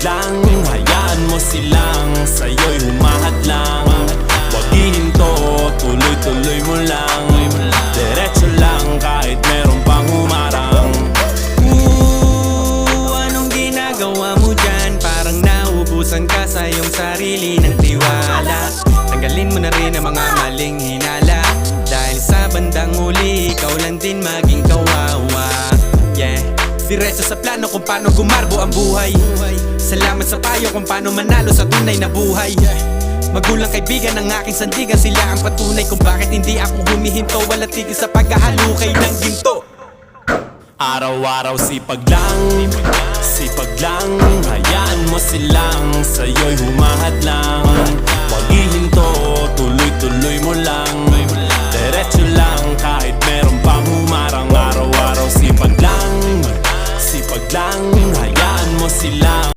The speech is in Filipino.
lang, hayaan mo silang sa'yo'y humahad lang. Wag ihinto, tuloy-tuloy mo lang. Diretso lang kahit meron pang humarang. Anong ginagawa mo dyan? Parang naubusan ka sa iyong sarili ng tiwala. Tanggalin mo na rin ang mga maling hinala, dahil sa bandang huli ikaw lang din maging kawawa. Yeah, diretso sa plano kung paano gumarbo ang buhay. Salamat sa payo kung paano manalo sa tunay na buhay. Magulang kaibigan ng aking sandigan, sila ang patunay kung bakit hindi ako humihinto. Wala tigil sa paghahalukay ng ginto. Araw-araw sipag lang, hayaan mo silang sa'yo'y humahad lang. Wag ihinto, tuloy-tuloy mo lang. Diretso lang kahit meron pang humarang. Araw-araw sipag lang, hayaan mo silang